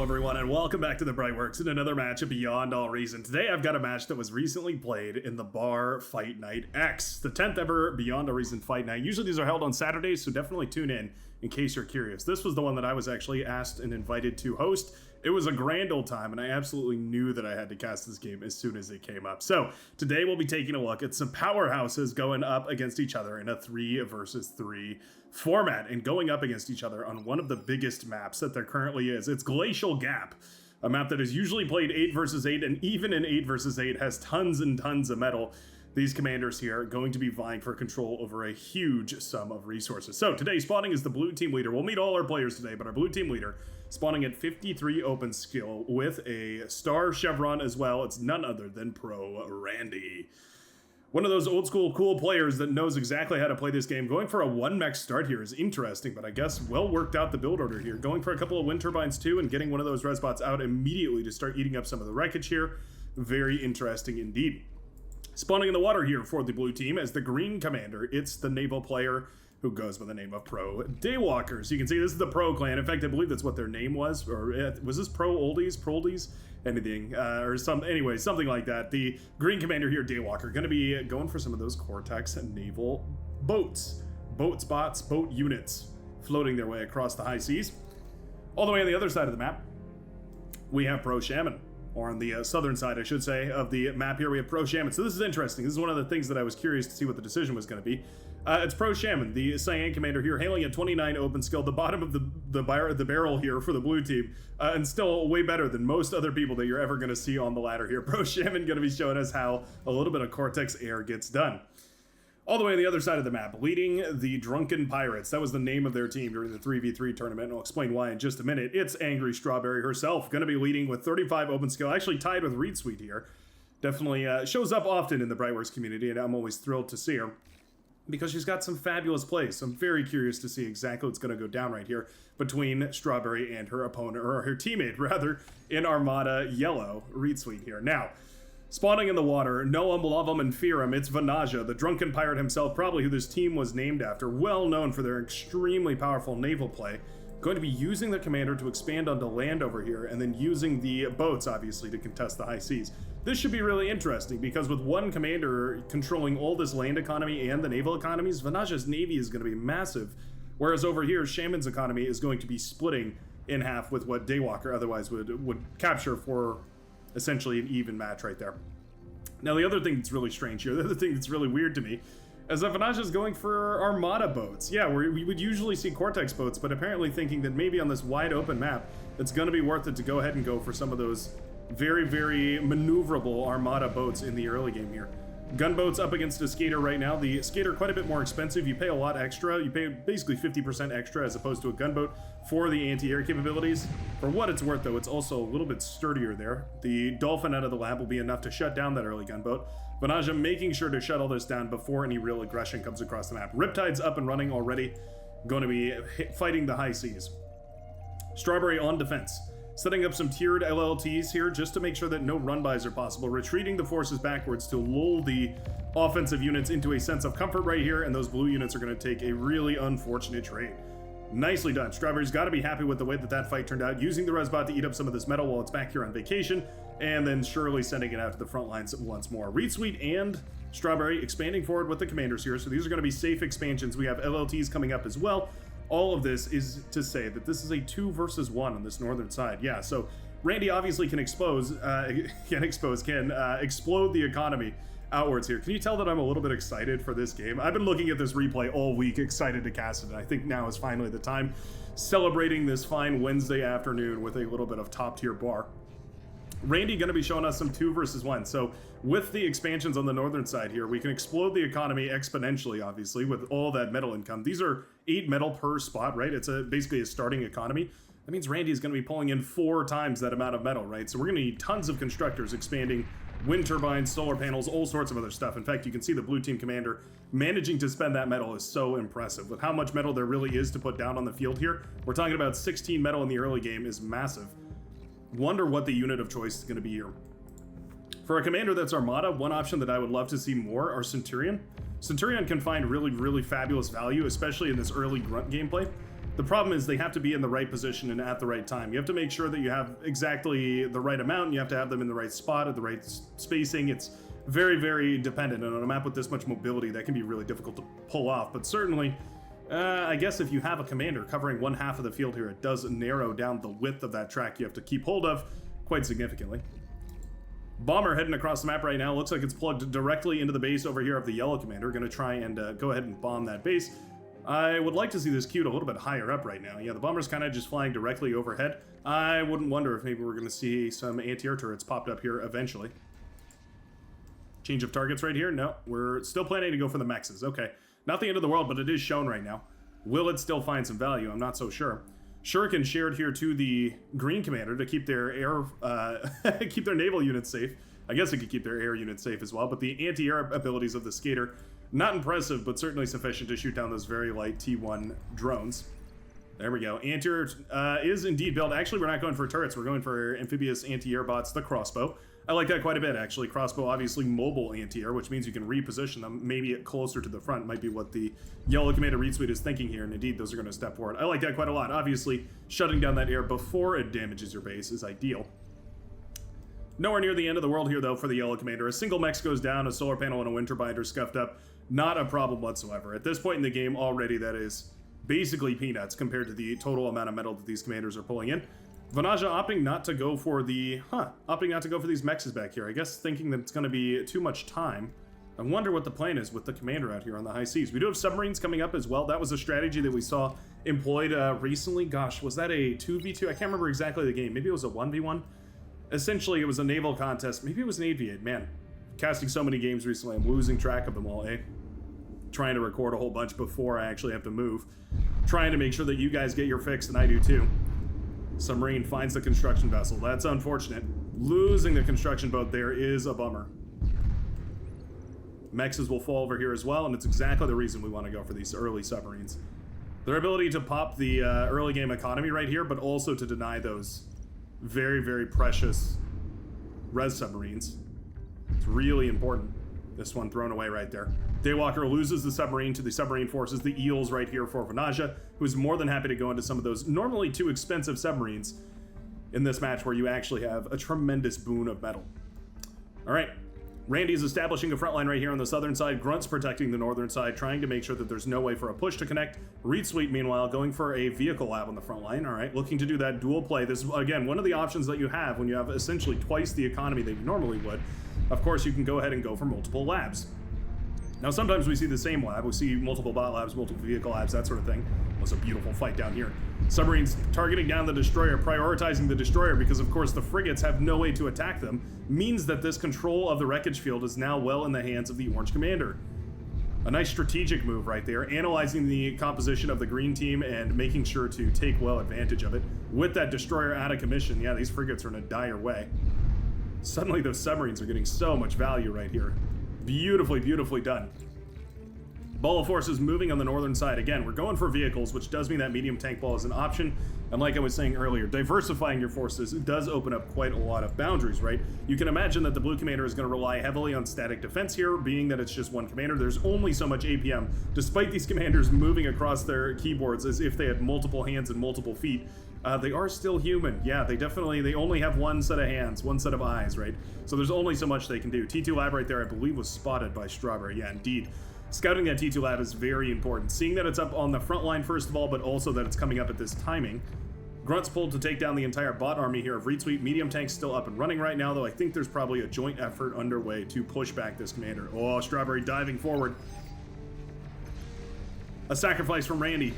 everyone, and welcome back to the Brightworks in another match of Beyond All Reason. Today I've got a match that was recently played in the Bar Fight Night X, the 10th ever Beyond All Reason Fight Night. Usually these are held on Saturdays, so definitely tune in case you're curious. This was the one that I was actually asked and invited to host. It was a grand old time, and I absolutely knew that I had to cast this game as soon as it came up. So today we'll be taking a look at some powerhouses going up against each other in a 3 versus 3 format, and going up against each other on one of the biggest maps that there currently is. It's Glacial Gap, a map that is usually played 8 versus 8, and even in 8 versus 8 has tons and tons of metal. These commanders here are going to be vying for control over a huge sum of resources. So today, spawning is the blue team leader. We'll meet all our players today, but our blue team leader spawning at 53 open skill with a star chevron as well. It's none other than Pro Randy. One of those old school cool players that knows exactly how to play this game. Going for a 1-mech start here is interesting, but I guess well worked out the build order here. Going for a couple of wind turbines too, and getting one of those resbots out immediately to start eating up some of the wreckage here. Very interesting indeed. Spawning in the water here for the blue team as the green commander, it's the Naval player who goes by the name of Pro Daywalker. So you can see this is the Pro clan. In fact, I believe that's what their name was. Or was this Pro Oldies? Anything. Or anyway, something like that. The green commander here, Daywalker, going to be going for some of those Cortex naval boats. Boat spots, boat units floating their way across the high seas. All the way on the other side of the map, we have Pro Shaman. Or on the southern side, I should say, of the map here, we have Pro Shaman. So this is interesting. This is one of the things that I was curious to see what the decision was going to be. It's Pro Shaman, the Cyan commander here, hailing at 29 open skill, the bottom of the barrel here for the blue team, and still way better than most other people that you're ever going to see on the ladder here. Pro Shaman going to be showing us how a little bit of Cortex air gets done. All the way on the other side of the map, leading the Drunken Pirates. That was the name of their team during the 3v3 tournament, and I'll explain why in just a minute. It's Angry Strawberry herself, going to be leading with 35 open skill, actually tied with Reed Sweet here. Definitely shows up often in the Brightworks community, and I'm always thrilled to see her, because she's got some fabulous plays. So I'm very curious to see exactly what's going to go down right here between Strawberry and her opponent, or her teammate, rather, in Armada Yellow, Reed Sweet here. Now, spawning in the water, know him, love him, and fear him, it's Vanaja, the drunken pirate himself, probably who this team was named after, well known for their extremely powerful naval play. Going to be using the commander to expand onto land over here, and then using the boats, obviously, to contest the high seas. This should be really interesting, because with one commander controlling all this land economy and the naval economies, Vanaja's navy is going to be massive, whereas over here, Shaman's economy is going to be splitting in half with what Daywalker otherwise would capture for essentially an even match right there. Now, the other thing that's really strange here, the other thing that's really weird to me, is that Vanaja's going for Armada boats. Yeah, we would usually see Cortex boats, but apparently thinking that maybe on this wide open map, it's going to be worth it to go ahead and go for some of those very, very maneuverable Armada boats in the early game here. Gunboats up against a skater right now. The skater quite a bit more expensive. You pay a lot extra. You pay basically 50% extra as opposed to a gunboat for the anti-air capabilities. For what it's worth, though, it's also a little bit sturdier there. The Dolphin out of the lab will be enough to shut down that early gunboat. Vanaja making sure to shut all this down before any real aggression comes across the map. Riptide's up and running already. Going to be fighting the high seas. Strawberry on defense. Setting up some tiered LLTs here just to make sure that no run-bys are possible. Retreating the forces backwards to lull the offensive units into a sense of comfort right here, and those blue units are going to take a really unfortunate trade. Nicely done. Strawberry's got to be happy with the way that fight turned out, using the Resbot to eat up some of this metal while it's back here on vacation, and then surely sending it out to the front lines once more. Reed Sweet and Strawberry expanding forward with the commanders here, so these are going to be safe expansions. We have LLTs coming up as well. All of this is to say that this is a 2 versus 1 on this northern side. Yeah, so Randy obviously can explode the economy outwards here. Can you tell that I'm a little bit excited for this game? I've been looking at this replay all week, excited to cast it, and I think now is finally the time. Celebrating this fine Wednesday afternoon with a little bit of top-tier bar. Randy going to be showing us some 2 versus 1. So with the expansions on the northern side here, we can explode the economy exponentially, obviously, with all that metal income. These are 8 metal per spot, right? It's basically a starting economy. That means Randy is going to be pulling in 4 times that amount of metal, right? So we're going to need tons of constructors expanding wind turbines, solar panels, all sorts of other stuff. In fact, you can see the blue team commander managing to spend that metal is so impressive. With how much metal there really is to put down on the field here, we're talking about 16 metal in the early game is massive. Wonder what the unit of choice is going to be here. For a commander that's Armada, one option that I would love to see more are Centurion. Centurion can find really, really fabulous value, especially in this early grunt gameplay. The problem is they have to be in the right position and at the right time. You have to make sure that you have exactly the right amount, and you have to have them in the right spot at the right spacing. It's very, very dependent, and on a map with this much mobility, that can be really difficult to pull off. But certainly, I guess if you have a commander covering one half of the field here, it does narrow down the width of that track you have to keep hold of quite significantly. Bomber heading across the map right now. Looks like it's plugged directly into the base over here of the yellow commander. Going to try and go ahead and bomb that base. I would like to see this queued a little bit higher up right now. Yeah, the bomber's kind of just flying directly overhead. I wouldn't wonder if maybe we're going to see some anti-air turrets popped up here eventually. Change of targets right here? No, we're still planning to go for the mexes. Okay, not the end of the world, but it is shown right now. Will it still find some value? I'm not so sure. Shuriken shared here to the green commander to keep their air, keep their naval units safe. I guess it could keep their air units safe as well, but the anti-air abilities of the skater, not impressive, but certainly sufficient to shoot down those very light T1 drones. There we go. Anti-air is indeed built. Actually, we're not going for turrets. We're going for amphibious anti-air bots, the crossbow. I like that quite a bit, actually. Crossbow, obviously mobile anti-air, which means you can reposition them, maybe closer to the front. Might be what the yellow commander read suite is thinking here, and indeed, those are going to step forward. I like that quite a lot. Obviously, shutting down that air before it damages your base is ideal. Nowhere near the end of the world here, though, for the yellow commander. A single mech goes down, a solar panel and a wind turbine are scuffed up. Not a problem whatsoever. At this point in the game already, that is basically peanuts compared to the total amount of metal that these commanders are pulling in. Vanaja opting not to go for the, opting not to go for these mexes back here. I guess thinking that it's going to be too much time. I wonder what the plan is with the commander out here on the high seas. We do have submarines coming up as well. That was a strategy that we saw employed recently. Gosh, was that a 2v2? I can't remember exactly the game. Maybe it was a 1v1. Essentially, it was a naval contest. Maybe it was an 8v8. Man, casting so many games recently, I'm losing track of them all, eh? Trying to record a whole bunch before I actually have to move. Trying to make sure that you guys get your fix, and I do too. Submarine finds the construction vessel. That's unfortunate. Losing the construction boat there is a bummer. Mexes will fall over here as well, and it's exactly the reason we want to go for these early submarines. Their ability to pop the early game economy right here, but also to deny those very, very precious res submarines. It's really important. This one thrown away right there. Daywalker loses the submarine to the submarine forces, the eels right here for Vanaja, who's more than happy to go into some of those normally too expensive submarines in this match where you actually have a tremendous boon of metal. All right, Randy's establishing a front line right here on the southern side. Grunt's protecting the northern side, trying to make sure that there's no way for a push to connect. Reed Sweet, meanwhile, going for a vehicle lab on the front line. All right, looking to do that dual play. This is, again, one of the options that you have when you have essentially twice the economy that you normally would. Of course, you can go ahead and go for multiple labs. Now, sometimes we see the same lab. We see multiple bot labs, multiple vehicle labs, that sort of thing. It was a beautiful fight down here. Submarines targeting down the destroyer, prioritizing the destroyer because, of course, the frigates have no way to attack them, means that this control of the wreckage field is now well in the hands of the orange commander. A nice strategic move right there, analyzing the composition of the green team and making sure to take well advantage of it. With that destroyer out of commission, yeah, these frigates are in a dire way. Suddenly, those submarines are getting so much value right here. Beautifully, beautifully done. Ball of forces moving on the northern side. Again, we're going for vehicles, which does mean that medium tank ball is an option. And like I was saying earlier, diversifying your forces does open up quite a lot of boundaries, right? You can imagine that the blue commander is going to rely heavily on static defense here, being that it's just one commander. There's only so much APM, despite these commanders moving across their keyboards as if they had multiple hands and multiple feet. They are still human. Yeah, they only have one set of hands, one set of eyes, right? So there's only so much they can do. T2 lab right there, I believe, was spotted by Strawberry. Yeah, indeed. Scouting that T2 lab is very important. Seeing that it's up on the front line, first of all, but also that it's coming up at this timing. Grunt's pulled to take down the entire bot army here of Reed Sweet. Medium tank's still up and running right now, though I think there's probably a joint effort underway to push back this commander. Oh, Strawberry diving forward. A sacrifice from Randy.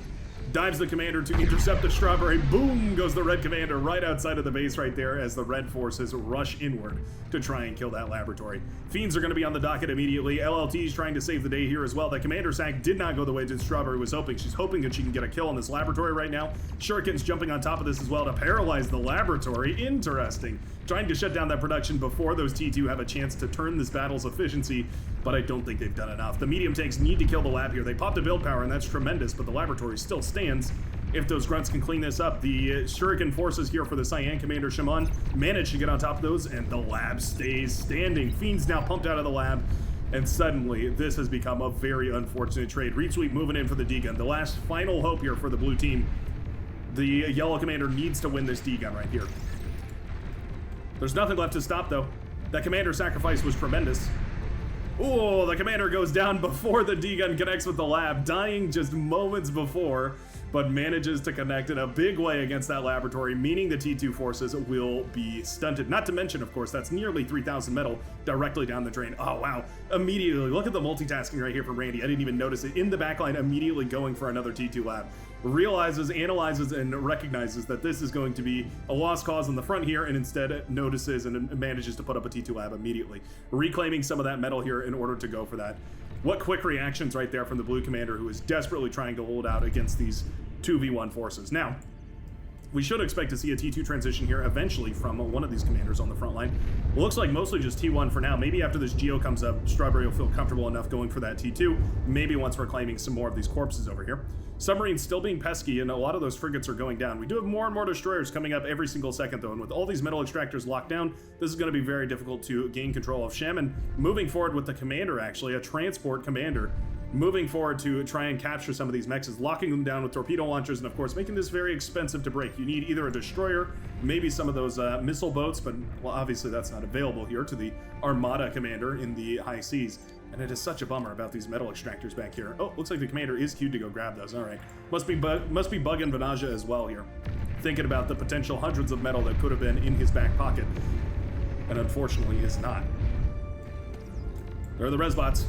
Dives the commander to intercept the Strawberry. Boom goes the red commander right outside of the base right there as the red forces rush inward to try and kill that laboratory. Fiends are going to be on the docket immediately. LLT is trying to save the day here as well. That commander sack did not go the way that Strawberry was hoping. She's hoping that she can get a kill on this laboratory right now. Shuriken's jumping on top of this as well to paralyze the laboratory. Interesting. Trying to shut down that production before those T2 have a chance to turn this battle's efficiency, but I don't think they've done enough. The medium tanks need to kill the lab here. They popped a build power, and that's tremendous, but the laboratory still stands. If those grunts can clean this up, the Shuriken forces here for the Cyan Commander Shaman manage to get on top of those, and the lab stays standing. Fiends now pumped out of the lab, and suddenly this has become a very unfortunate trade. Reed Sweep moving in for the D-gun. The last final hope here for the blue team The yellow commander needs to win this D-gun right here. There's nothing left to stop, though. That commander sacrifice was tremendous. Oh, the commander goes down before the D-gun connects with the lab, dying just moments before, but manages to connect in a big way against that laboratory, meaning the T2 forces will be stunted. Not to mention, of course, that's nearly 3,000 metal directly down the drain. Oh, wow. Immediately, look at the multitasking right here from Randy. I didn't even notice it. In the backline, immediately going for another T2 lab. Realizes, analyzes, and recognizes that this is going to be a lost cause on the front here, and instead notices and manages to put up a T2 lab immediately. Reclaiming some of that metal here in order to go for that. What quick reactions right there from the blue commander, who is desperately trying to hold out against these 2v1 forces. Now, we should expect to see a T2 transition here eventually from one of these commanders on the front line. It looks like mostly just T1 for now. Maybe after this Geo comes up, Strawberry will feel comfortable enough going for that T2. Maybe once we're claiming some more of these corpses over here. Submarines still being pesky, and a lot of those frigates are going down. We do have more and more destroyers coming up every single second, though, and with all these metal extractors locked down, this is going to be very difficult to gain control of Shem. And moving forward with the commander, actually, a transport commander, moving forward to try and capture some of these mechs, locking them down with torpedo launchers, and of course making this very expensive to break. You need either a destroyer, maybe some of those missile boats, but well, obviously that's not available here to the Armada commander in the high seas. And it is such a bummer about these metal extractors back here. Oh, looks like the commander is queued to go grab those. All right, must be bugging Vanaja as well here, thinking about the potential hundreds of metal that could have been in his back pocket, and unfortunately is not. There are the Resbots.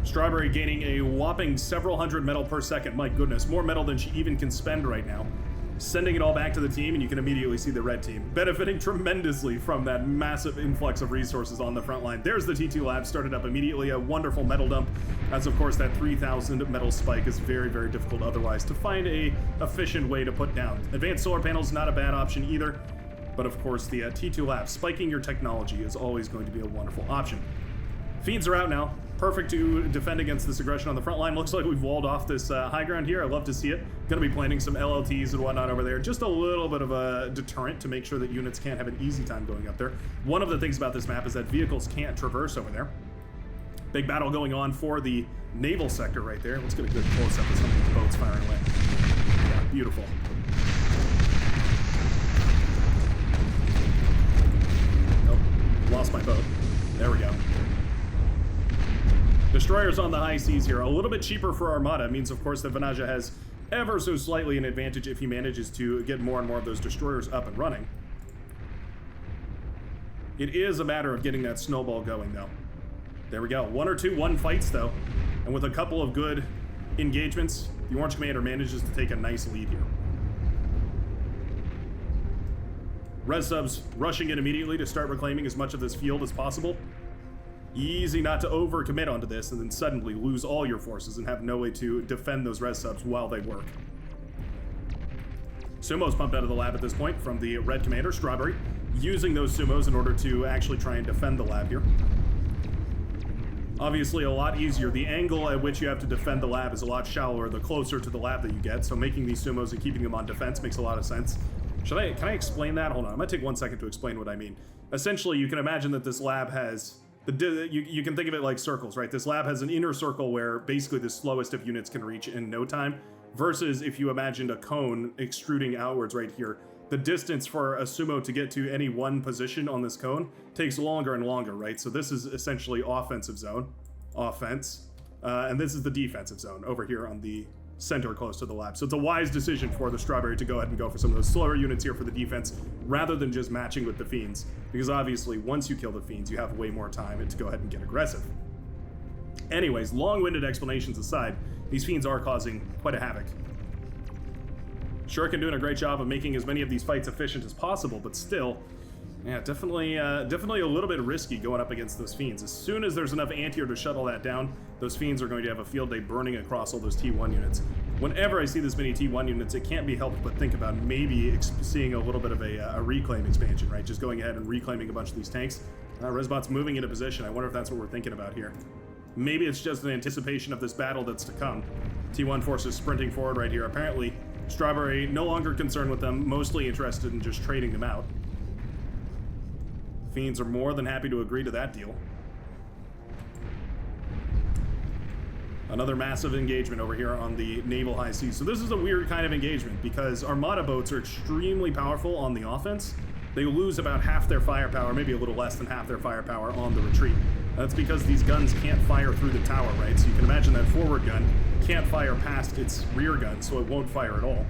Strawberry gaining a whopping several hundred metal per second. My goodness, more metal than she even can spend right now. Sending it all back to the team, and you can immediately see the red team benefiting tremendously from that massive influx of resources on the front line. There's the T2 lab, started up immediately, a wonderful metal dump, as of course that 3,000 metal spike is very, very difficult otherwise to find a efficient way to put down. Advanced solar panels, not a bad option either, but of course the T2 lab, spiking your technology is always going to be a wonderful option. Fiends are out now. Perfect to defend against this aggression on the front line. Looks like we've walled off this high ground here. I love to see it. Gonna be planting some LLTs and whatnot over there. Just a little bit of a deterrent to make sure that units can't have an easy time going up there. One of the things about this map is that vehicles can't traverse over there. Big battle going on for the naval sector right there. Let's get a good close-up of some of these boats firing away. Yeah, beautiful. Oh, lost my boat. There we go. Destroyers on the high seas here. A little bit cheaper for Armada. It means, of course, that Vanaja has ever so slightly an advantage if he manages to get more and more of those destroyers up and running. It is a matter of getting that snowball going, though. There we go. 1 or 2 1-fights, though. And with a couple of good engagements, the Orange Commander manages to take a nice lead here. Res subs rushing in immediately to start reclaiming as much of this field as possible. Easy not to overcommit onto this and then suddenly lose all your forces and have no way to defend those res subs while they work. Sumos pumped out of the lab at this point from the red commander, Strawberry, using those sumos in order to actually try and defend the lab here. Obviously a lot easier. The angle at which you have to defend the lab is a lot shallower the closer to the lab that you get, so making these sumos and keeping them on defense makes a lot of sense. Can I explain that? Hold on, I'm gonna take 1 second to explain what I mean. Essentially, you can imagine that this lab has you can think of it like circles, right? This lab has an inner circle where basically the slowest of units can reach in no time, versus if you imagined a cone extruding outwards right here, the distance for a sumo to get to any one position on this cone takes longer and longer, right? So this is essentially offensive zone, offense, and this is the defensive zone over here on the center close to the lab. So it's a wise decision for the Strawberry to go ahead and go for some of those slower units here for the defense rather than just matching with the Fiends, because obviously once you kill the Fiends you have way more time to go ahead and get aggressive. Anyways, long-winded explanations aside, these Fiends are causing quite a havoc. Shuriken doing a great job of making as many of these fights efficient as possible, but still, yeah, definitely a little bit risky going up against those Fiends. As soon as there's enough anti-air to shuttle that down, those Fiends are going to have a field day burning across all those T1 units. Whenever I see this many T1 units, it can't be helped but think about maybe seeing a little bit of a reclaim expansion, right? Just going ahead and reclaiming a bunch of these tanks. Resbot's moving into position. I wonder if that's what we're thinking about here. Maybe it's just an anticipation of this battle that's to come. T1 forces sprinting forward right here. Apparently, Strawberry no longer concerned with them, mostly interested in just trading them out. Fiends are more than happy to agree to that deal. Another massive engagement over here on the naval high seas. So this is a weird kind of engagement because Armada boats are extremely powerful on the offense. They lose about half their firepower, maybe a little less than half their firepower on the retreat. That's because these guns can't fire through the tower, right? So you can imagine that forward gun can't fire past its rear gun, so it won't fire at all.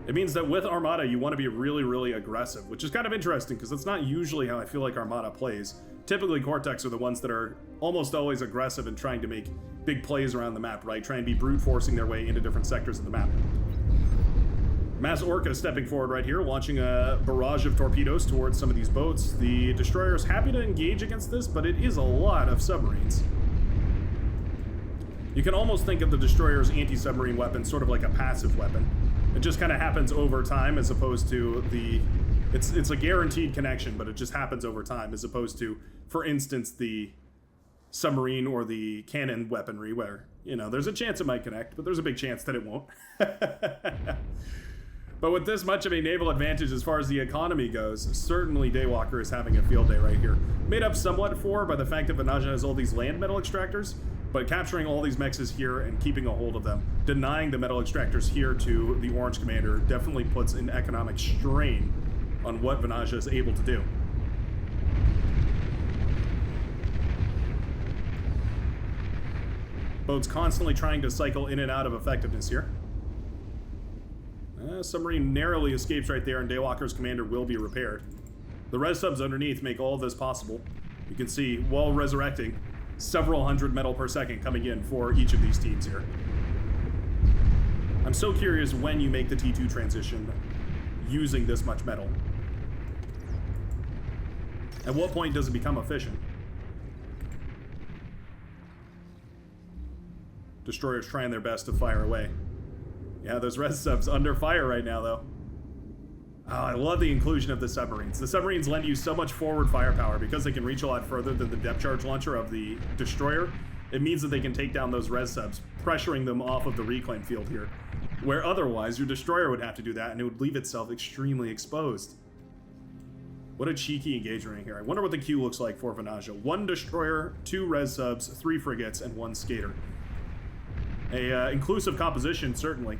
It means that with Armada, you want to be really, really aggressive, which is kind of interesting because that's not usually how I feel like Armada plays. Typically, Cortex are the ones that are almost always aggressive and trying to make big plays around the map, right? Try and be brute forcing their way into different sectors of the map. Mass Orca stepping forward right here, launching a barrage of torpedoes towards some of these boats. The destroyer is happy to engage against this, but it is a lot of submarines. You can almost think of the destroyer's anti-submarine weapon sort of like a passive weapon. It just kind of happens over time as opposed to the... It's a guaranteed connection, but it just happens over time as opposed to, for instance, the submarine or the cannon weaponry where, you know, there's a chance it might connect, but there's a big chance that it won't. But with this much of a naval advantage as far as the economy goes, certainly Daywalker is having a field day right here. Made up somewhat for by the fact that Vanajah has all these land metal extractors, but capturing all these mexes here and keeping a hold of them, denying the metal extractors here to the Orange Commander definitely puts an economic strain on what Vanajah is able to do. Boats constantly trying to cycle in and out of effectiveness here. Submarine narrowly escapes right there, and Daywalker's commander will be repaired. The res subs underneath make all of this possible. You can see, while resurrecting, several hundred metal per second coming in for each of these teams here. I'm so curious when you make the T2 transition using this much metal. At what point does it become efficient? Destroyers trying their best to fire away. Yeah, those res subs under fire right now, though. Oh, I love the inclusion of the submarines. The submarines lend you so much forward firepower because they can reach a lot further than the depth charge launcher of the destroyer. It means that they can take down those res subs, pressuring them off of the reclaim field here, where otherwise your destroyer would have to do that and it would leave itself extremely exposed. What a cheeky engagement here. I wonder what the queue looks like for Vanajah. 1 destroyer, 2 res subs, 3 frigates, and 1 skater. A inclusive composition, certainly.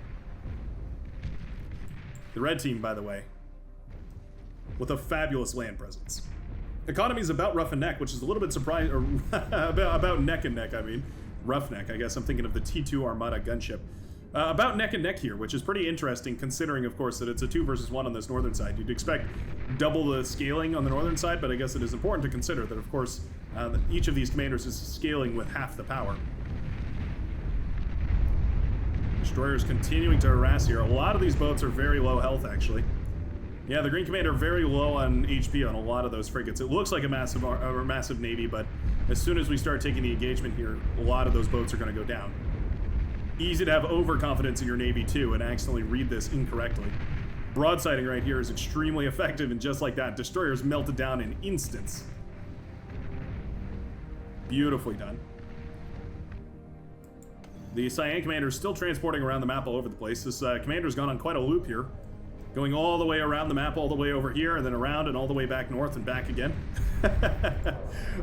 The red team, by the way, with a fabulous land presence. Economy's about rough and neck, which is a little bit surprising, or about neck and neck, I mean. Roughneck, I guess I'm thinking of the T2 Armada gunship. About neck and neck here, which is pretty interesting considering, of course, that it's a 2 versus 1 on this northern side. You'd expect double the scaling on the northern side, but I guess it is important to consider that, of course, each of these commanders is scaling with half the power. Destroyers continuing to harass here. A lot of these boats are very low health, actually. Yeah, the Green Commander very low on HP on a lot of those frigates. It looks like a massive navy, but as soon as we start taking the engagement here, a lot of those boats are going to go down. Easy to have overconfidence in your navy, too, and accidentally read this incorrectly. Broadsiding right here is extremely effective, and just like that, destroyers melted down in instants. Beautifully done. The Cyan Commander is still transporting around the map all over the place. This Commander's gone on quite a loop here. Going all the way around the map, all the way over here, and then around and all the way back north and back again.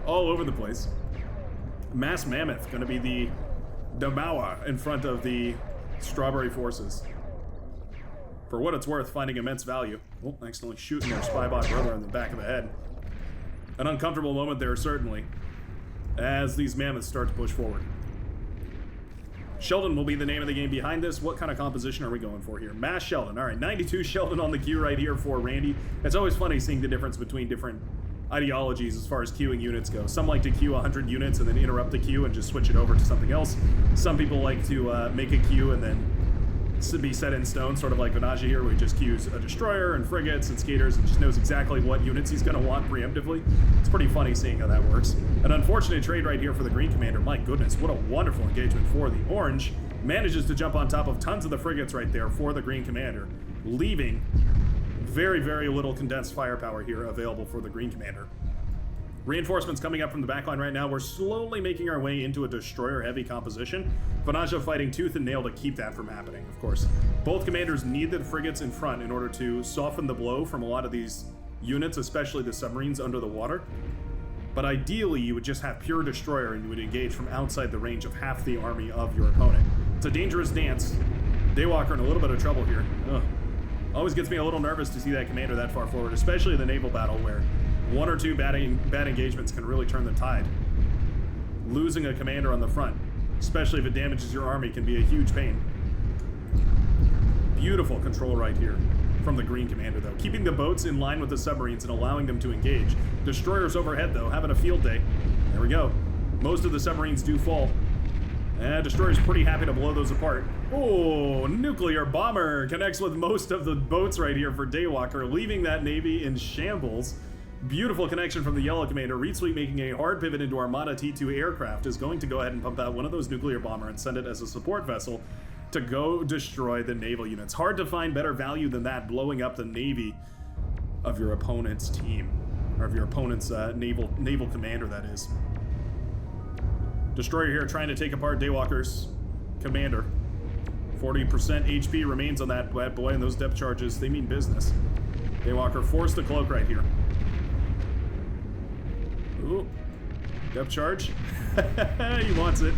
All over the place. Mass Mammoth, going to be the Damawa in front of the Strawberry Forces. For what it's worth, finding immense value. Oh, accidentally shooting their Spybot brother in the back of the head. An uncomfortable moment there, certainly, as these Mammoths start to push forward. Sheldon will be the name of the game behind this. What kind of composition are we going for here? Mass Sheldon. All right, 92 Sheldon on the queue right here for Randy. It's always funny seeing the difference between different ideologies as far as queuing units go. Some like to queue 100 units and then interrupt the queue and just switch it over to something else. Some people like to make a queue and then be set in stone, sort of like Vanajah here, where he just queues a destroyer and frigates and skaters and just knows exactly what units he's going to want preemptively. It's pretty funny seeing how that works. An unfortunate trade right here for the Green Commander. My goodness, what a wonderful engagement for the Orange. Manages to jump on top of tons of the frigates right there for the Green Commander, leaving very, very little condensed firepower here available for the Green Commander. Reinforcements coming up from the backline right now. We're slowly making our way into a destroyer-heavy composition. Vanajah fighting tooth and nail to keep that from happening, of course. Both commanders need the frigates in front in order to soften the blow from a lot of these units, especially the submarines under the water. But ideally, you would just have pure destroyer and you would engage from outside the range of half the army of your opponent. It's a dangerous dance. Daywalker in a little bit of trouble here. Ugh. Always gets me a little nervous to see that commander that far forward, especially the naval battle where one or two bad engagements can really turn the tide. Losing a commander on the front, especially if it damages your army, can be a huge pain. Beautiful control right here from the green commander, though. Keeping the boats in line with the submarines and allowing them to engage. Destroyers overhead, though, having a field day. There we go. Most of the submarines do fall. Destroyer's pretty happy to blow those apart. Oh, nuclear bomber connects with most of the boats right here for Daywalker, leaving that navy in shambles. Beautiful connection from the yellow commander. Reed Sweet making a hard pivot into Armada T2 aircraft is going to go ahead and pump out one of those nuclear bomber and send it as a support vessel to go destroy the naval units. Hard to find better value than that, blowing up the navy of your opponent's team, or of your opponent's naval commander, that is. Destroyer here trying to take apart Daywalker's commander. 40% HP remains on that bad boy, and those depth charges, they mean business. Daywalker forced the cloak right here. Ooh, depth charge. He wants it.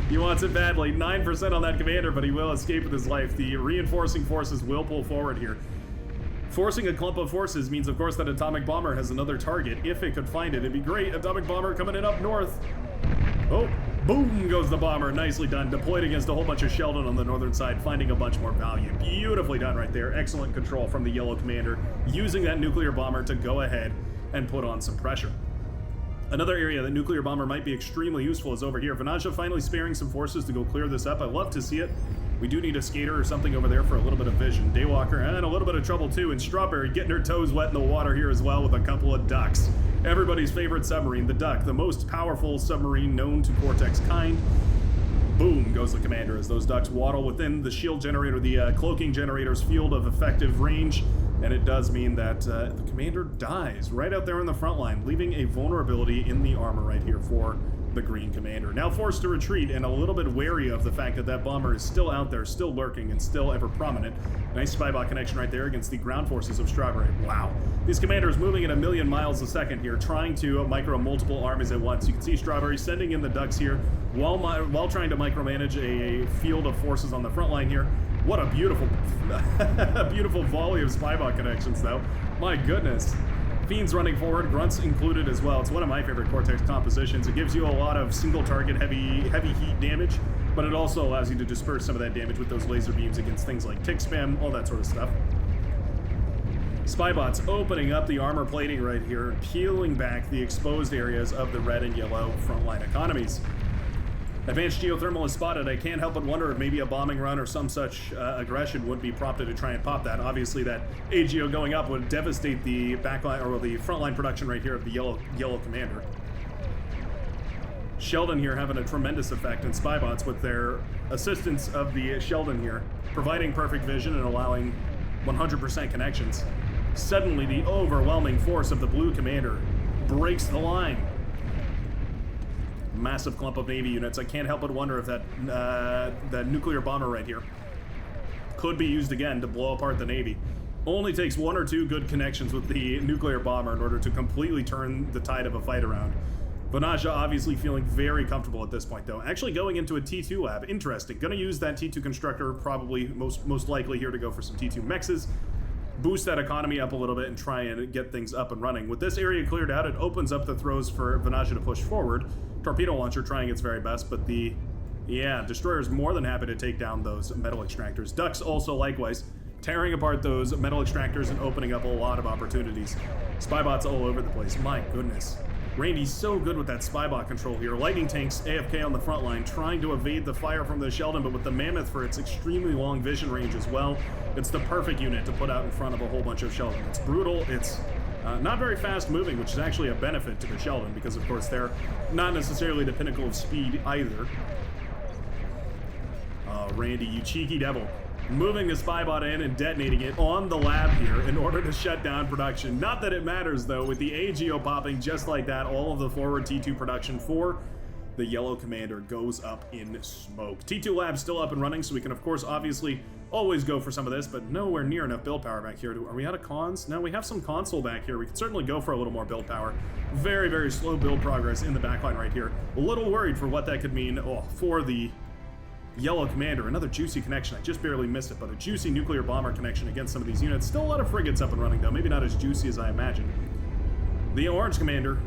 He wants it badly. 9% on that commander, but he will escape with his life. The reinforcing forces will pull forward here. Forcing a clump of forces means, of course, that atomic bomber has another target. If it could find it, it'd be great. Atomic bomber coming in up north. Oh, boom goes the bomber. Nicely done. Deployed against a whole bunch of Sheldon on the northern side, finding a bunch more value. Beautifully done right there. Excellent control from the yellow commander, using that nuclear bomber to go ahead and put on some pressure. Another area that nuclear bomber might be extremely useful is over here. Vanasha finally sparing some forces to go clear this up. I love to see it. We do need a skater or something over there for a little bit of vision. Daywalker, and a little bit of trouble too. And Strawberry getting her toes wet in the water here as well with a couple of ducks. Everybody's favorite submarine, the Duck, the most powerful submarine known to Cortex kind. Boom goes the commander as those ducks waddle within the shield generator, the cloaking generator's field of effective range. And it does mean that the commander dies right out there in the front line, leaving a vulnerability in the armor right here for the green commander. Now forced to retreat and a little bit wary of the fact that that bomber is still out there, still lurking, and still ever prominent. Nice spybot connection right there against the ground forces of Strawberry. Wow. These commanders moving at 1,000,000 miles a second here, trying to micro multiple armies at once. You can see Strawberry sending in the ducks here while trying to micromanage a field of forces on the front line here. What a beautiful, beautiful volley of spybot connections, though. My goodness. Fiends running forward, grunts included as well. It's one of my favorite Cortex compositions. It gives you a lot of single target heavy heat damage, but it also allows you to disperse some of that damage with those laser beams against things like tick spam, all that sort of stuff. Spybots opening up the armor plating right here, peeling back the exposed areas of the red and yellow frontline economies. Advanced geothermal is spotted. I can't help but wonder if maybe a bombing run or some such aggression would be prompted to try and pop that. Obviously, that AGO going up would devastate the backline or the frontline production right here of the yellow commander. Sheldon here having a tremendous effect, and Spybots with their assistance of the Sheldon here, providing perfect vision and allowing 100% connections. Suddenly, the overwhelming force of the blue commander breaks the line. Massive clump of Navy units. I can't help but wonder if that nuclear bomber right here could be used again to blow apart the Navy. Only takes one or two good connections with the nuclear bomber in order to completely turn the tide of a fight around. Vanasha obviously feeling very comfortable at this point, though. Actually going into a T2 lab. Interesting. Gonna use that T2 constructor, probably most likely here to go for some T2 mexes. Boost that economy up a little bit and try and get things up and running. With this area cleared out, it opens up the throws for Vanasha to push forward. Torpedo launcher trying its very best, but Destroyer's more than happy to take down those metal extractors. Ducks also likewise, tearing apart those metal extractors and opening up a lot of opportunities. Spybots all over the place, my goodness. Randy's so good with that spybot control here. Lightning tanks AFK on the front line, trying to evade the fire from the Sheldon, but with the Mammoth for its extremely long vision range as well, it's the perfect unit to put out in front of a whole bunch of Sheldon. It's brutal, it's not very fast moving, which is actually a benefit to the Sheldon, because of course they're not necessarily the pinnacle of speed either. Randy, you cheeky devil. Moving the spybot in and detonating it on the lab here in order to shut down production. Not that it matters though, with the AGO popping just like that, all of the forward T2 production for the yellow commander goes up in smoke. T2 lab still up and running, so we can of course obviously always go for some of this, but nowhere near enough build power back here. Are we out of cons? No, we have some console back here. We could certainly go for a little more build power. Very, very slow build progress in the backline right here. A little worried for what that could mean for the Yellow Commander. Another juicy connection. I just barely missed it, but a juicy nuclear bomber connection against some of these units. Still a lot of frigates up and running, though. Maybe not as juicy as I imagined. The Orange Commander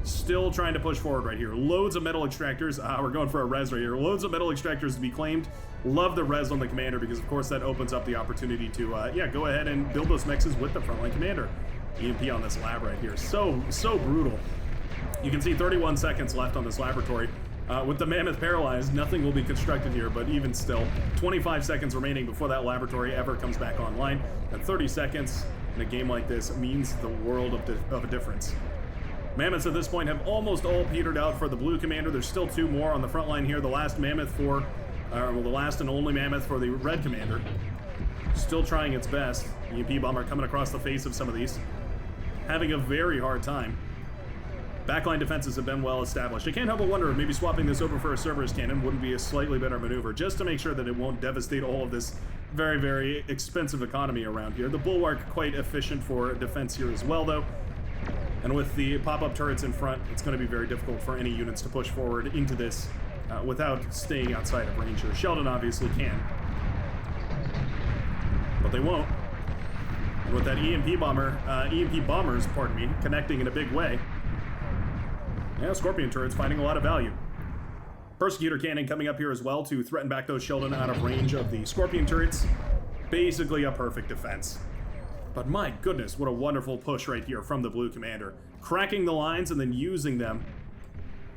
still trying to push forward right here. Loads of metal extractors. We're going for a res right here. Loads of metal extractors to be claimed. Love the res on the commander because, of course, that opens up the opportunity to, go ahead and build those mexes with the Frontline Commander. EMP on this lab right here. So brutal. You can see 31 seconds left on this laboratory. With the Mammoth paralyzed, nothing will be constructed here, but even still, 25 seconds remaining before that laboratory ever comes back online. And 30 seconds in a game like this means the world of a difference. Mammoths at this point have almost all petered out for the Blue Commander. There's still 2 more on the front line here. The last Mammoth for, the last and only Mammoth for the Red Commander. Still trying its best. EMP Bomber coming across the face of some of these. Having a very hard time. Backline defenses have been well established. I can't help but wonder if maybe swapping this over for a Cerberus cannon wouldn't be a slightly better maneuver, just to make sure that it won't devastate all of this very, very expensive economy around here. The Bulwark quite efficient for defense here as well, though. And with the pop-up turrets in front, it's going to be very difficult for any units to push forward into this without staying outside of range here. Sheldon obviously can, but they won't. And with that EMP bombers, connecting in a big way. Yeah, Scorpion turrets finding a lot of value. Persecutor cannon coming up here as well to threaten back those Sheldon out of range of the Scorpion turrets. Basically a perfect defense. But my goodness, what a wonderful push right here from the Blue Commander. Cracking the lines and then using them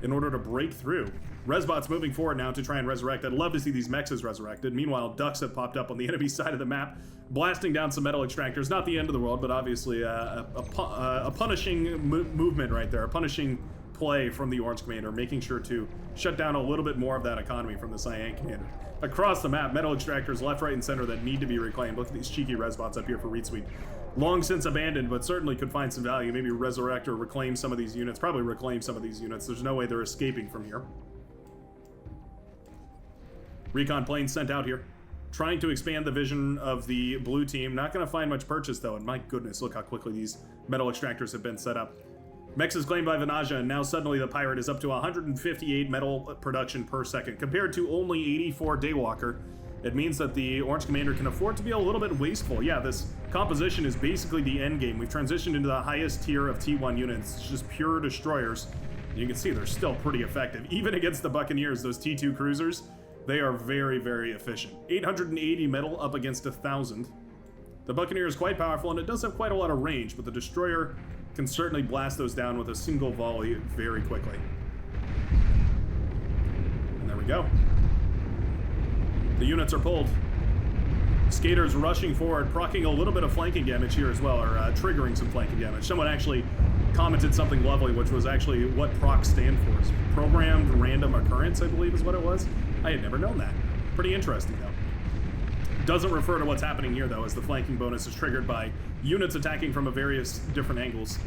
in order to break through. Resbots moving forward now to try and resurrect. I'd love to see these mexes resurrected. Meanwhile, ducks have popped up on the enemy side of the map, blasting down some metal extractors. Not the end of the world, but obviously a punishing movement right there. A punishing play from the Orange Commander, making sure to shut down a little bit more of that economy from the Cyan Commander. Across the map, metal extractors left, right, and center that need to be reclaimed. Look at these cheeky resbots up here for Reed Sweep. Long since abandoned, but certainly could find some value. Maybe resurrect or reclaim some of these units. Probably reclaim some of these units. There's no way they're escaping from here. Recon planes sent out here. Trying to expand the vision of the blue team. Not going to find much purchase, though. And my goodness, look how quickly these metal extractors have been set up. Mex is claimed by Vanaja, and now suddenly the Pirate is up to 158 metal production per second, compared to only 84 Daywalker. It means that the Orange Commander can afford to be a little bit wasteful. Yeah, this composition is basically the end game. We've transitioned into the highest tier of T1 units, just pure destroyers. You can see they're still pretty effective. Even against the Buccaneers, those T2 cruisers, they are very, very efficient. 880 metal up against 1,000. The Buccaneer is quite powerful, and it does have quite a lot of range, but the Destroyer can certainly blast those down with a single volley very quickly. And there we go. The units are pulled. Skaters rushing forward, proccing a little bit of flanking damage here as well, or triggering some flanking damage. Someone actually commented something lovely, which was actually what procs stand for. It's programmed random occurrence, I believe is what it was. I had never known that. Pretty interesting, though. Doesn't refer to what's happening here, though, as the flanking bonus is triggered by units attacking from various different angles.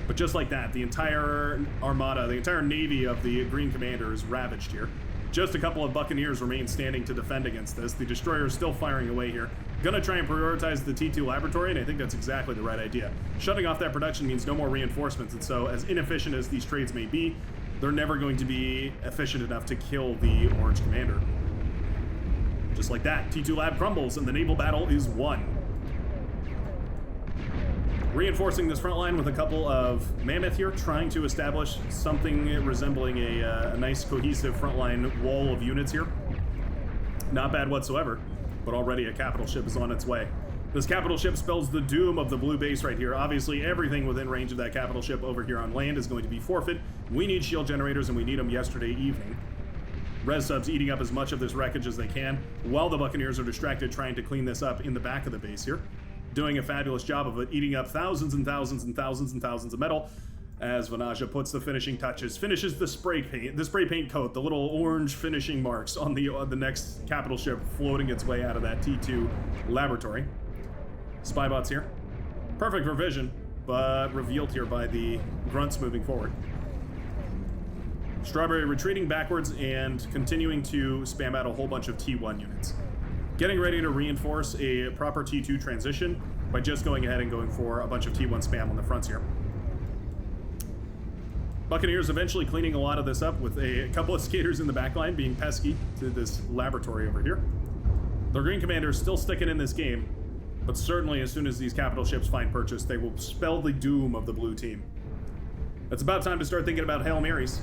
But just like that, the entire Armada, the entire navy of the Green Commander is ravaged here. Just a couple of Buccaneers remain standing to defend against this. The Destroyer is still firing away here. Gonna try and prioritize the T2 laboratory, and I think that's exactly the right idea. Shutting off that production means no more reinforcements, and so as inefficient as these trades may be, they're never going to be efficient enough to kill the Orange Commander. Just like that, T2 lab crumbles, and the naval battle is won. Reinforcing this front line with a couple of Mammoth here, trying to establish something resembling a nice cohesive frontline wall of units here. Not bad whatsoever, but already a capital ship is on its way. This capital ship spells the doom of the blue base right here. Obviously, everything within range of that capital ship over here on land is going to be forfeit. We need shield generators, and we need them yesterday evening. Res subs eating up as much of this wreckage as they can, while the Buccaneers are distracted trying to clean this up in the back of the base here. Doing a fabulous job of it, eating up thousands and thousands and thousands and thousands of metal, as Vanaja puts the finishing touches, finishes the spray paint coat, the little orange finishing marks on the next capital ship floating its way out of that T2 laboratory. Spybots here. Perfect for vision, but revealed here by the grunts moving forward. Strawberry retreating backwards and continuing to spam out a whole bunch of T1 units. getting ready to reinforce a proper T2 transition by just going ahead and going for a bunch of T1 spam on the fronts here. Buccaneers eventually cleaning a lot of this up with a couple of skaters in the backline being pesky to this laboratory over here. The Green Commander's still sticking in this game, but certainly as soon as these capital ships find purchase, they will spell the doom of the blue team. It's about time to start thinking about Hail Marys.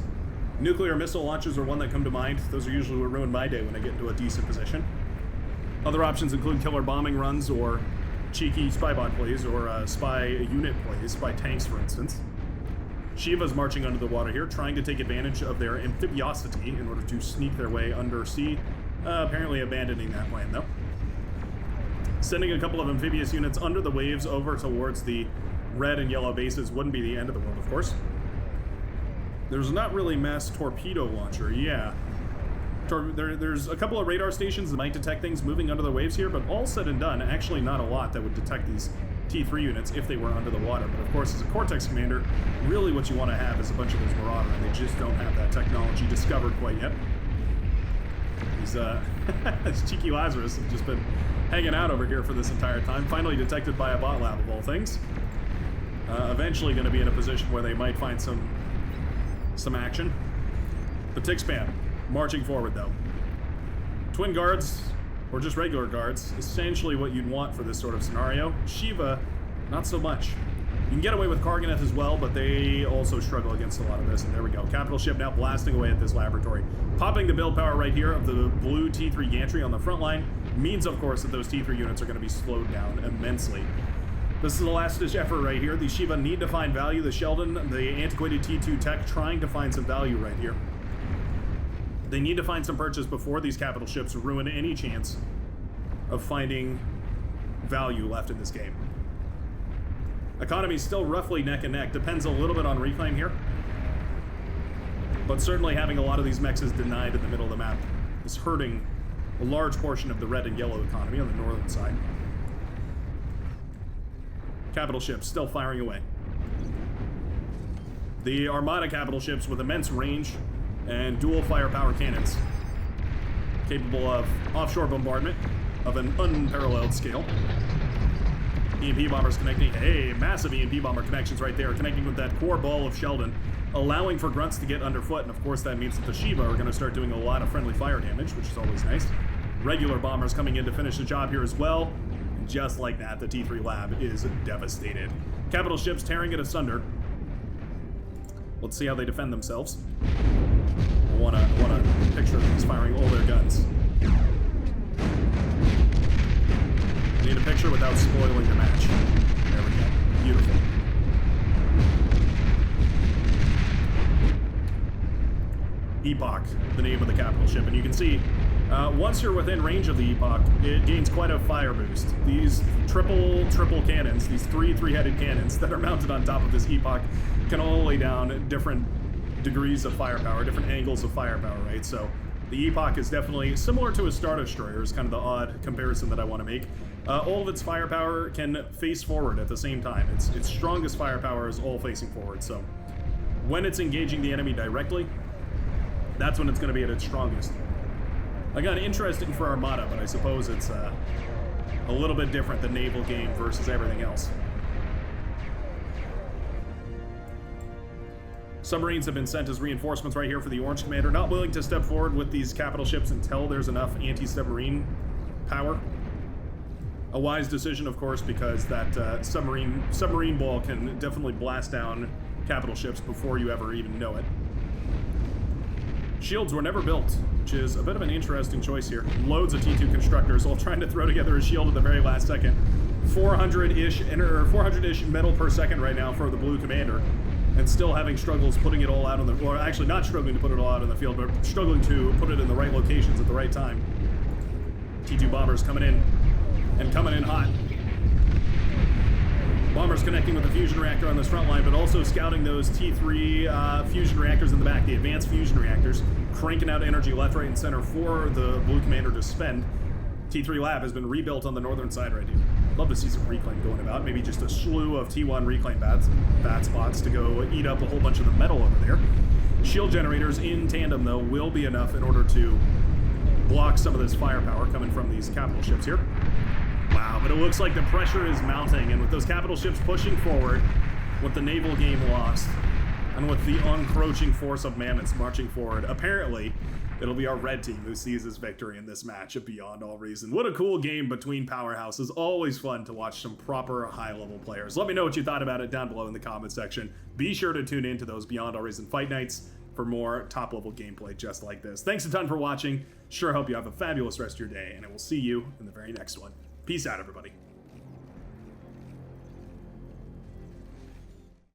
Nuclear missile launchers are one that come to mind. Those are usually what ruin my day when I get into a decent position. Other options include killer bombing runs or cheeky spy bot plays or spy unit plays, spy tanks for instance. Shiva's marching under the water here, trying to take advantage of their amphibiosity in order to sneak their way undersea. Apparently abandoning that plan, though. Sending a couple of amphibious units under the waves over towards the red and yellow bases wouldn't be the end of the world, of course. There's not really mass torpedo launcher, yeah. There's a couple of radar stations that might detect things moving under the waves here, but all said and done, actually not a lot that would detect these T3 units if they were under the water. But of course, as a Cortex commander, really what you want to have is a bunch of those Marauder, and they just don't have that technology discovered quite yet. These cheeky Lazarus have just been hanging out over here for this entire time, finally detected by a bot lab of all things. Eventually going to be in a position where they might find some action. The tick spam marching forward though. Twin guards, or just regular guards, essentially what you'd want for this sort of scenario. Shiva, not so much. You can get away with Karganeth as well, but they also struggle against a lot of this, and there we go. Capital ship now blasting away at this laboratory. Popping the build power right here of the blue T3 gantry on the front line means, of course, that those T3 units are going to be slowed down immensely. This is the last-ditch effort right here. The Shiva need to find value. The Sheldon, the antiquated T2 tech, trying to find some value right here. They need to find some purchase before these capital ships ruin any chance of finding value left in this game. Economy still roughly neck and neck. Depends a little bit on reclaim here. But certainly having a lot of these mechs denied in the middle of the map is hurting a large portion of the red and yellow economy on the northern side. Capital ships still firing away. The Armada capital ships with immense range and dual firepower cannons, capable of offshore bombardment of an unparalleled scale. EMP bombers connecting, hey, massive EMP bomber connections right there, connecting with that core ball of Sheldon, allowing for grunts to get underfoot, and of course that means that the Shiva are going to start doing a lot of friendly fire damage, which is always nice. Regular bombers coming in to finish the job here as well, and just like that, the T3 lab is devastated. Capital ships tearing it asunder. Let's see how they defend themselves. I want to picture these firing all their guns. I need a picture without spoiling the match. There we go. Beautiful. Epoch, the name of the capital ship, and you can see once you're within range of the Epoch, it gains quite a fire boost. These triple cannons, these three-headed cannons that are mounted on top of this Epoch, can all lay down different degrees of firepower, different angles of firepower, right? So the Epoch is definitely similar to a Star Destroyer, is kind of the odd comparison that I want to make. All of its firepower can face forward at the same time. Its strongest firepower is all facing forward, so when it's engaging the enemy directly, that's when it's going to be at its strongest. Again, interesting for Armada, but I suppose it's a little bit different, the naval game versus everything else. Submarines have been sent as reinforcements right here for the Orange Commander, not willing to step forward with these capital ships until there's enough anti-submarine power. A wise decision, of course, because that submarine ball can definitely blast down capital ships before you ever even know it. Shields were never built, which is a bit of an interesting choice here. Loads of T2 constructors all trying to throw together a shield at the very last second. 400-ish metal per second right now for the Blue Commander, and still having struggles putting it all out on the, or actually not struggling to put it all out on the field, but struggling to put it in the right locations at the right time. T2 bombers coming in, and coming in hot. Bombers connecting with the fusion reactor on this front line, but also scouting those T3 fusion reactors in the back, the advanced fusion reactors, cranking out energy left, right, and center for the Blue Commander to spend. T3 Lab has been rebuilt on the northern side right here. Love to see some reclaim going about, maybe just a slew of T1 reclaim bat spots to go eat up a whole bunch of the metal over there. Shield generators in tandem, though, will be enough in order to block some of this firepower coming from these capital ships here. Wow, but it looks like the pressure is mounting, and with those capital ships pushing forward, with the naval game lost, and with the encroaching force of mammoths marching forward, apparently it'll be our red team who sees this victory in this match beyond all reason. What a cool game between powerhouses. Always fun to watch some proper high-level players. Let me know what you thought about it down below in the comment section. Be sure to tune in to those Beyond All Reason Fight Nights for more top-level gameplay just like this. Thanks a ton for watching. Sure hope you have a fabulous rest of your day, and I will see you in the very next one. Peace out, everybody.